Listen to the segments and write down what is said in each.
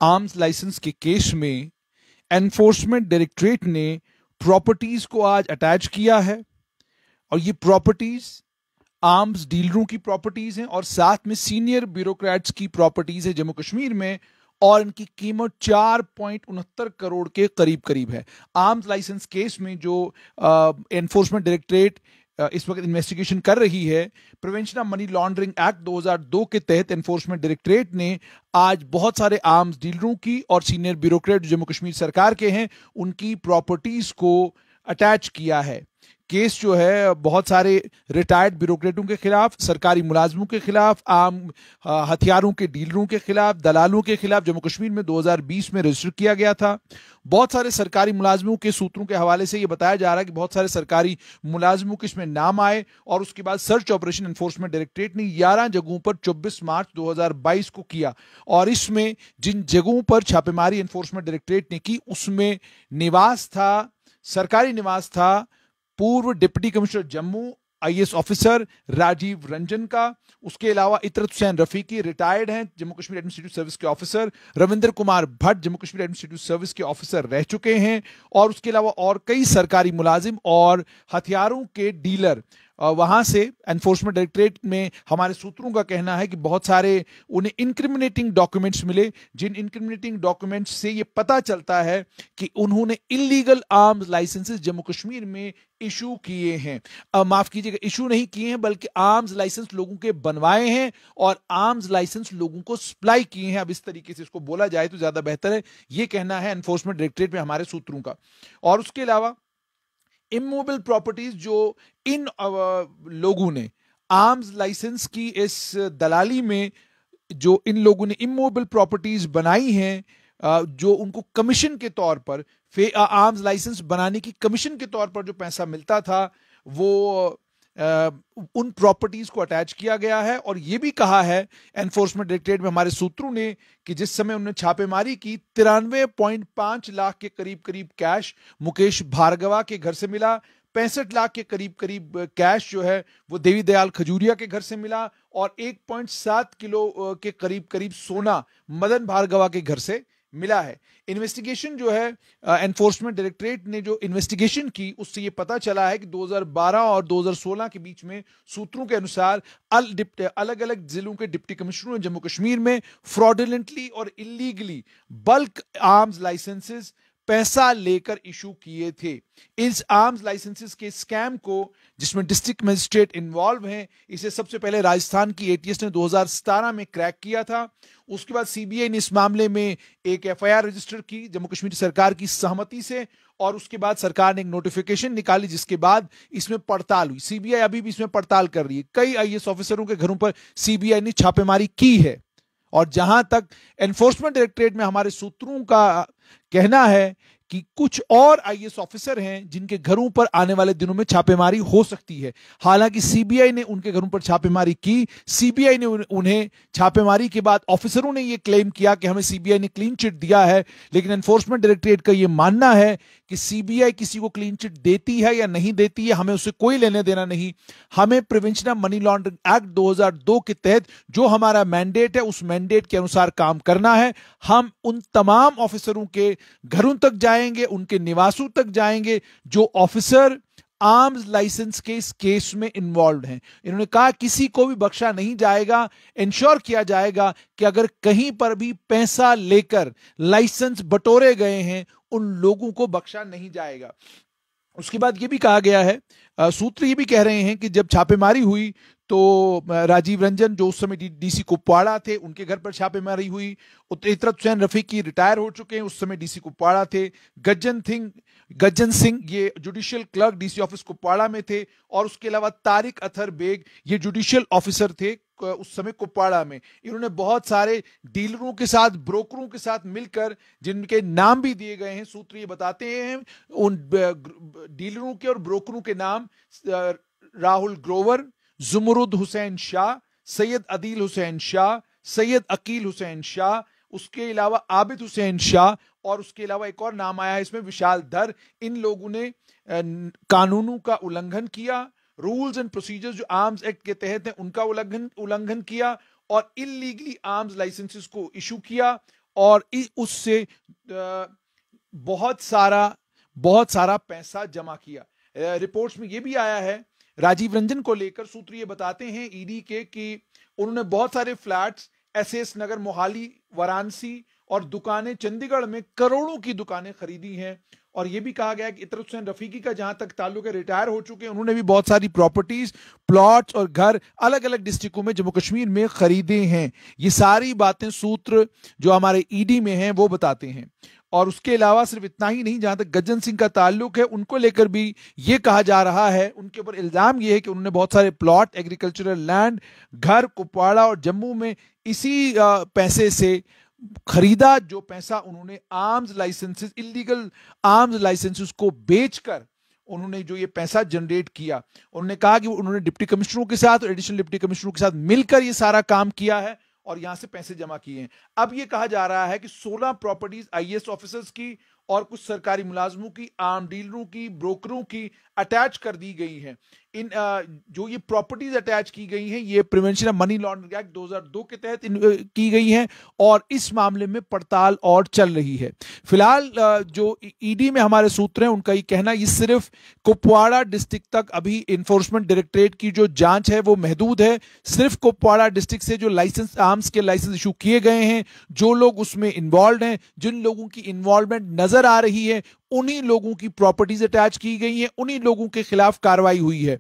Arms licence के case में enforcement directorate ने प्रॉपर्टीज को आज अटैच किया है और ये प्रॉपर्टीज आर्म्स डीलरों की प्रॉपर्टीज हैं और साथ में सीनियर ब्यूरोक्रेट्स की प्रॉपर्टीज है जम्मू कश्मीर में, और इनकी कीमत 4.69 करोड़ के करीब करीब है। आर्म्स लाइसेंस केस में जो एनफोर्समेंट डायरेक्टरेट इस वक्त इन्वेस्टिगेशन कर रही है, prevention of money laundering act 2002 के तहत एनफोर्समेंट डायरेक्टरेट ने आज बहुत सारे आर्म्स डीलरों की और सीनियर ब्यूरोक्रेट जम्मू कश्मीर सरकार के हैं उनकी प्रॉपर्टीज को अटैच किया है। केस जो है बहुत सारे रिटायर्ड ब्यूरोक्रेटों के खिलाफ, सरकारी मुलाजमों के खिलाफ, आम हथियारों के डीलरों के खिलाफ, दलालों के खिलाफ जम्मू कश्मीर में 2020 में रजिस्टर किया गया था। बहुत सारे सरकारी मुलाजमों के सूत्रों के हवाले से यह बताया जा रहा है कि बहुत सारे सरकारी मुलाजमों के इसमें नाम आए और उसके बाद सर्च ऑपरेशन एनफोर्समेंट डायरेक्टरेट ने 11 जगहों पर 24 मार्च 2022 को किया और इसमें जिन जगहों पर छापेमारी एनफोर्समेंट डायरेक्टरेट ने की उसमें निवास था, सरकारी निवास था पूर्व deputy commissioner Jammu IAS officer Rajeev Ranjan का। उसके अलावा इतरत हुसैन रफीकी रिटायर्ड हैं जम्मू कश्मीर एडमिनिस्ट्रेटिव सर्विस के officer, Ravindra Kumar Bhatt Jammu Kashmir administrative service के ऑफिसर रह चुके हैं, और उसके अलावा और कई सरकारी मुलाजिम और हथियारों के डीलर वहां से एनफोर्समेंट डायरेक्टरेट में हमारे सूत्रों का कहना है कि बहुत सारे उन्हें इंक्रिमिनेटिंग डॉक्यूमेंट्स मिले, जिन इंक्रिमिनेटिंग डॉक्यूमेंट्स से ये पता चलता है कि उन्होंने illegal arms licenses Jammu Kashmir में इशू किए हैं। माफ कीजिएगा, इशू नहीं किए हैं बल्कि आर्म्स लाइसेंस लोगों के बनवाए हैं और आर्म्स लाइसेंस लोगों को सप्लाई किए हैं। अब इस तरीके से इसको बोला जाए तो ज्यादा बेहतर है, ये कहना है एनफोर्समेंट डायरेक्टरेट में हमारे सूत्रों का। और उसके अलावा इमूवेबल प्रॉपर्टीज जो इन लोगों ने आर्म्स लाइसेंस की इस दलाली में जो इन लोगों ने इमूवेबल प्रॉपर्टीज बनाई हैं, जो उनको कमीशन के तौर पर आर्म्स लाइसेंस बनाने की कमीशन के तौर पर जो पैसा मिलता था वो उन प्रॉपर्टीज को अटैच किया गया है। और यह भी कहा है एनफोर्समेंट डायरेक्टरेट में हमारे सूत्रों ने कि जिस समय उन्होंने छापेमारी की 93.5 लाख के करीब करीब कैश मुकेश भार्गवा के घर से मिला, 65 लाख के करीब करीब कैश जो है वो देवी दयाल खजूरिया के घर से मिला, और 1.7 किलो के करीब करीब सोना मदन भार्गवा के घर से मिला है। इन्वेस्टिगेशन जो है एनफोर्समेंट डायरेक्टरेट ने जो इन्वेस्टिगेशन की उससे ये पता चला है कि 2012 और 2016 के बीच में सूत्रों के अनुसार अलग अलग जिलों के डिप्टी कमिश्नरों ने जम्मू कश्मीर में फ्रॉडुलेंटली और इलीगली बल्क आर्म्स लाइसेंसेस पैसा लेकर इशू किए थे। इस आर्म्स लाइसेंसेस के स्कैम को, जिसमें डिस्ट्रिक्ट मजिस्ट्रेट इन्वॉल्व हैं, इसे सबसे पहले राजस्थान की एटीएस ने 2017 में क्रैक किया था। उसके बाद सीबीआई ने इस मामले में एक एफआईआर रजिस्टर की जम्मू कश्मीर सरकार की सहमति से, और उसके बाद सरकार ने एक नोटिफिकेशन निकाली जिसके बाद इसमें पड़ताल हुई। सीबीआई अभी भी इसमें पड़ताल कर रही है। कई आईएएस ऑफिसरों के घरों पर सीबीआई ने छापेमारी की है, और जहां तक एनफोर्समेंट डायरेक्टरेट में हमारे सूत्रों का कहना है कि कुछ और आईएएस ऑफिसर हैं जिनके घरों पर आने वाले दिनों में छापेमारी हो सकती है। हालांकि सीबीआई ने उनके घरों पर छापेमारी की, सीबीआई ने उन्हें छापेमारी के बाद ऑफिसरों ने यह क्लेम किया कि हमें सीबीआई ने क्लीन चिट दिया है, लेकिन एनफोर्समेंट डायरेक्टरेट का यह मानना है कि सीबीआई किसी को क्लीन चिट देती है या नहीं देती है, हमें उससे कोई लेने देना नहीं। हमें prevention of money laundering act 2002 के तहत जो हमारा मैंडेट है उस मैंडेट के अनुसार काम करना है। हम उन तमाम ऑफिसरों के घरों तक जाएंगे, उनके निवासों तक जाएंगे जो ऑफिसर आर्म्स लाइसेंस के इस केस में इन्वॉल्व हैं। इन्होंने कहा किसी को भी बख्शा नहीं जाएगा, इंश्योर किया जाएगा कि अगर कहीं पर भी पैसा लेकर लाइसेंस बटोरे गए हैं उन लोगों को बख्शा नहीं जाएगा। उसके बाद यह भी कहा गया है, सूत्र ये भी कह रहे हैं कि जब छापेमारी हुई तो राजीव रंजन जो उस समय डीसी कुपवाड़ा थे उनके घर पर छापेमारी हुई। इतरत हुसैन रफीकी रिटायर हो चुके हैं, उस समय डीसी कुपवाड़ा थे। गज्जन सिंह ये judicial clerk DC office Kupwara में थे, और उसके अलावा तारिक अथर बेग ये जुडिशियल ऑफिसर थे उस समय कुपवाड़ा में। इन्होंने बहुत सारे डीलरों के साथ, ब्रोकरों के साथ मिलकर, जिनके नाम भी दिए गए हैं, सूत्र ये बताते हैं उन डीलरों के और ब्रोकरों के नाम राहुल ग्रोवर, जुमरुद हुसैन शाह, सैयद अदील हुसैन शाह, सैयद अकील हुसैन शाह, उसके अलावा आबिद हुसैन शाह, और उसके अलावा एक और नाम आया है इसमें विशाल धर। इन लोगों ने कानूनों का उल्लंघन किया, रूल्स एंड प्रोसीजर्स जो आर्म्स एक्ट के तहत हैं उनका उल्लंघन किया, और इलीगली आर्म्स लाइसेंसेस को इशू किया, और उससे बहुत सारा पैसा जमा किया। रिपोर्ट्स में यह भी आया है, राजीव रंजन को लेकर सूत्र ये बताते हैं ईडी के कि उन्होंने बहुत सारे फ्लैट्स एसएस नगर, मोहाली, वाराणसी और दुकानें चंडीगढ़ में करोड़ों की दुकानें खरीदी हैं। और यह भी कहा गया कि इतर हुसैन रफीकी का जहां तक ताल्लुक है, रिटायर हो चुके हैं, उन्होंने भी बहुत सारी प्रॉपर्टीज, प्लॉट्स और घर अलग अलग डिस्ट्रिक्टों में जम्मू कश्मीर में खरीदे हैं। ये सारी बातें सूत्र जो हमारे ईडी में हैं वो बताते हैं। और उसके अलावा सिर्फ इतना ही नहीं, जहां तक गज्जन सिंह का ताल्लुक है उनको लेकर भी ये कहा जा रहा है, उनके ऊपर इल्जाम ये है कि उन्होंने बहुत सारे प्लॉट, एग्रीकल्चरल लैंड, घर कुपवाड़ा और जम्मू में इसी पैसे से खरीदा, जो पैसा उन्होंने arms licenses, illegal arms licenses को बेचकर उन्होंने जो ये पैसा जनरेट किया। उन्होंने कहा कि उन्होंने डिप्टी कमिश्नरों के साथ और एडिशनल डिप्टी कमिश्नरों के साथ मिलकर ये सारा काम किया है और यहां से पैसे जमा किए हैं। अब ये कहा जा रहा है कि 16 प्रॉपर्टीज आईएएस ऑफिसर्स की और कुछ सरकारी मुलाजमों की, आम डीलरों की, ब्रोकरों की अटैच कर दी गई हैं। इन जो ये प्रॉपर्टीज अटैच की गई हैं, ये prevention of money laundering act 2002 के तहत की गई हैं और इस मामले में पड़ताल और चल रही है। फिलहाल जो ईडी में हमारे सूत्र हैं उनका ये कहना, ये सिर्फ कुपवाड़ा डिस्ट्रिक्ट तक अभी इन्फोर्समेंट डायरेक्टरेट की जो जांच है वो महदूद है। सिर्फ कुपवाड़ा डिस्ट्रिक्ट से जो लाइसेंस, आर्म्स के लाइसेंस इशू किए गए हैं, जो लोग उसमें इन्वॉल्व हैं, जिन लोगों की इन्वॉल्वमेंट नजर आ रही है, उन्हीं लोगों की प्रॉपर्टीज अटैच की गई हैं, उन्हीं लोगों के खिलाफ कार्रवाई हुई है।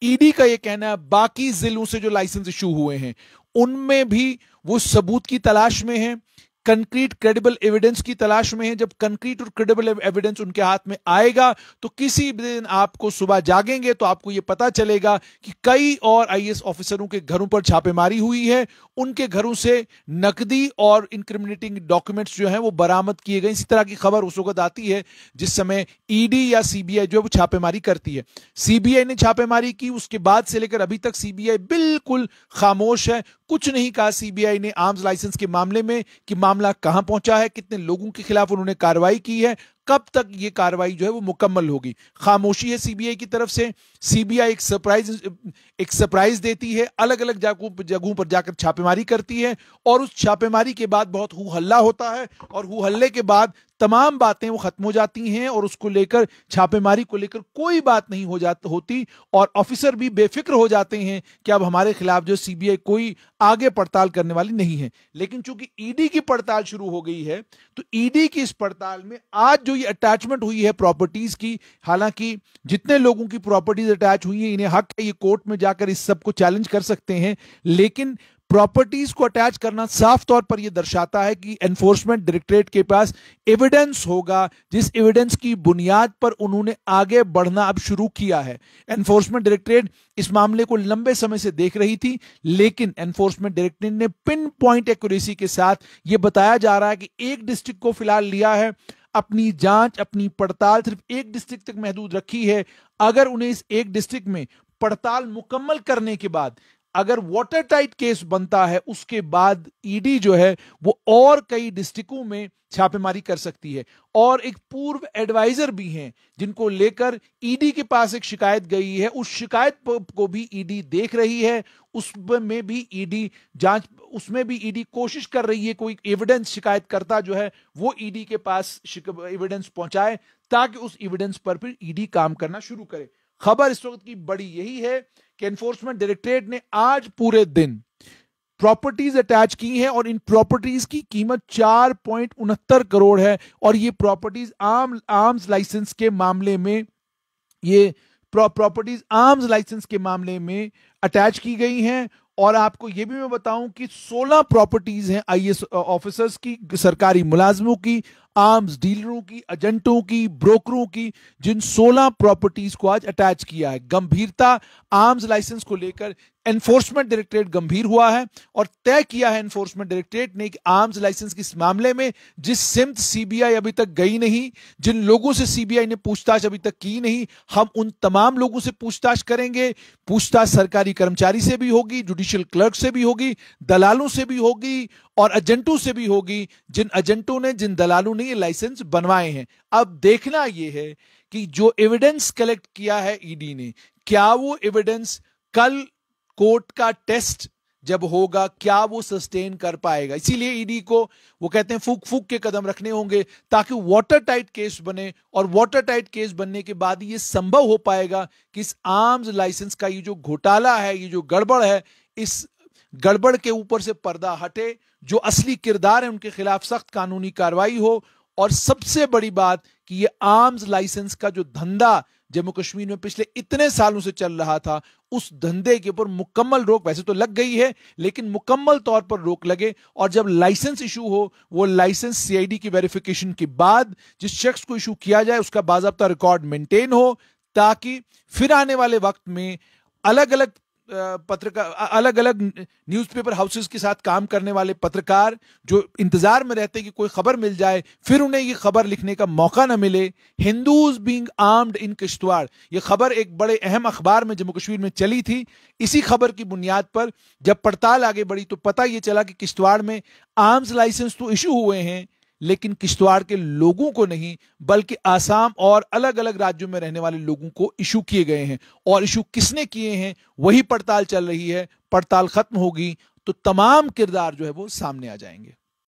ईडी का यह कहना है बाकी जिलों से जो लाइसेंस इशू हुए हैं उनमें भी वो सबूत की तलाश में हैं, कंक्रीट क्रेडिबल एविडेंस की तलाश में है। जब कंक्रीट और क्रेडिबल एविडेंस उनके हाथ में आएगा तो किसी दिन आपको सुबह जागेंगे तो आपको यह पता चलेगा कि कई और आईएएस ऑफिसरों के घरों पर छापेमारी हुई है, उनके घरों से नकदी और इनक्रिमिनेटिंग डॉक्यूमेंट्स जो हैं वो बरामद किए गए। इसी तरह की खबर उस वक्त आती है जिस समय ईडी या सीबीआई जो है वो छापेमारी करती है। सीबीआई ने छापेमारी की, उसके बाद से लेकर अभी तक सीबीआई बिल्कुल खामोश है, कुछ नहीं कहा सीबीआई ने आर्म्स लाइसेंस के मामले में कि मामला कहां पहुंचा है, कितने लोगों के खिलाफ उन्होंने कार्रवाई की है, कब तक ये कार्रवाई जो है वो मुकम्मल होगी। खामोशी है सीबीआई की तरफ से। सीबीआई एक सरप्राइज देती है, अलग अलग जगहों पर जाकर छापेमारी करती है और उस छापेमारी के बाद बहुत हू हल्ला होता है और हू हल्ले के बाद तमाम बातें वो खत्म हो जाती हैं और उसको लेकर, छापेमारी को लेकर कोई बात नहीं होती और ऑफिसर भी बेफिक्र हो जाते हैं कि अब हमारे खिलाफ जो सीबीआई कोई आगे पड़ताल करने वाली नहीं है। लेकिन चूंकि ईडी की पड़ताल शुरू हो गई है तो ईडी की इस पड़ताल में आज जो ये अटैचमेंट हुई है प्रॉपर्टीज की, हालांकि जितने लोगों की प्रॉपर्टीज अटैच हुई है इन्हें हक है, ये कोर्ट में जाकर इस सब को चैलेंज कर सकते हैं, लेकिन प्रॉपर्टीज को अटैच करना साफ तौर पर यह दर्शाता है कि एनफोर्समेंट डायरेक्टरेट के पास एविडेंस होगा, जिस एविडेंस की बुनियाद पर उन्होंने आगे बढ़ना अब शुरू किया है। एनफोर्समेंट डायरेक्टरेट इस मामले को लंबे समय से देख रही थी, लेकिन एनफोर्समेंट डायरेक्टरेट ने पिन पॉइंट एक्यूरेसी के साथ यह बताया जा रहा है कि एक डिस्ट्रिक्ट को फिलहाल लिया है, अपनी जांच, अपनी पड़ताल सिर्फ एक डिस्ट्रिक्ट तक महदूद रखी है। अगर उन्हें इस एक डिस्ट्रिक्ट में पड़ताल मुकम्मल करने के बाद अगर वाटर टाइट केस बनता है, उसके बाद ईडी जो है वो और कई डिस्ट्रिक्टों में छापेमारी कर सकती है। और एक पूर्व एडवाइजर भी हैं जिनको लेकर ईडी के पास एक शिकायत गई है, उस शिकायत को भी ईडी देख रही है, उसमें भी ईडी जांच, उसमें भी ईडी कोशिश कर रही है कोई एविडेंस शिकायतकर्ता जो है वो ईडी के पास एविडेंस पहुंचाए ताकि उस एविडेंस पर फिर ईडी काम करना शुरू करे। खबर इस वक्त की बड़ी यही है कि एनफोर्समेंट डायरेक्टरेट ने आज पूरे दिन प्रॉपर्टीज अटैच की हैं और इन प्रॉपर्टीज की कीमत 4.69 करोड़ है और ये प्रॉपर्टीज आर्म्स लाइसेंस के मामले में, ये प्रॉपर्टीज आर्म्स लाइसेंस के मामले में अटैच की गई हैं। और आपको यह भी मैं बताऊं कि 16 प्रॉपर्टीज हैं आईएएस ऑफिसर्स की, सरकारी मुलाजमों की, आर्म्स डीलरों की, एजेंटों की, ब्रोकरों की, जिन 16 प्रॉपर्टीज को आज अटैच किया है। गंभीरता आर्म्स लाइसेंस को लेकर एनफोर्समेंट डायरेक्टरेट गंभीर हुआ है और तय किया है एनफोर्समेंट डायरेक्टरेट ने कि आर्म्स लाइसेंस के इस मामले में जिस सिमत सीबीआई अभी तक गई नहीं, जिन लोगों से सीबीआई ने पूछताछ अभी तक की नहीं, हम उन तमाम लोगों से पूछताछ करेंगे। पूछताछ सरकारी कर्मचारी से भी होगी, जुडिशियल क्लर्क से भी होगी, दलालों से भी होगी और एजेंटों से भी होगी, जिन एजेंटों ने, जिन दलालों ने ये लाइसेंस बनवाए हैं। अब देखना यह है कि जो एविडेंस कलेक्ट किया है ईडी ने, क्या वो एविडेंस कल कोर्ट का टेस्ट जब होगा, क्या वो सस्टेन कर पाएगा। इसीलिए ईडी को वो कहते हैं फूक फूक के कदम रखने होंगे ताकि वाटर टाइट केस बने, और वाटर टाइट केस बनने के बाद ये संभव हो पाएगा कि इस आर्म्स लाइसेंस का ये जो घोटाला है, ये जो गड़बड़ है, इस गड़बड़ के ऊपर से पर्दा हटे, जो असली किरदार है उनके खिलाफ सख्त कानूनी कार्रवाई हो, और सबसे बड़ी बात कि ये आर्म्स लाइसेंस का जो धंधा जम्मू कश्मीर में पिछले इतने सालों से चल रहा था, उस धंधे के ऊपर मुकम्मल रोक, वैसे तो लग गई है लेकिन मुकम्मल तौर पर रोक लगे, और जब लाइसेंस इशू हो, वो लाइसेंस सीआईडी की वेरिफिकेशन के बाद जिस शख्स को इशू किया जाए उसका बाकायदा रिकॉर्ड मेंटेन हो, ताकि फिर आने वाले वक्त में अलग अलग पत्रकार, अलग अलग न्यूज़पेपर हाउसेस के साथ काम करने वाले पत्रकार जो इंतजार में रहते हैं कि कोई खबर मिल जाए, फिर उन्हें ये खबर लिखने का मौका ना मिले। हिंदूज बीइंग आर्म्ड इन किश्तवाड़, ये खबर एक बड़े अहम अखबार में जम्मू कश्मीर में चली थी। इसी खबर की बुनियाद पर जब पड़ताल आगे बढ़ी तो पता ये चला कि किश्तवाड़ में आर्म्स लाइसेंस तो इशू हुए हैं, लेकिन किश्तवाड़ के लोगों को नहीं, बल्कि आसाम और अलग अलग राज्यों में रहने वाले लोगों को इशू किए गए हैं। और इशू किसने किए हैं वही पड़ताल चल रही है। पड़ताल खत्म होगी तो तमाम किरदार जो है वो सामने आ जाएंगे।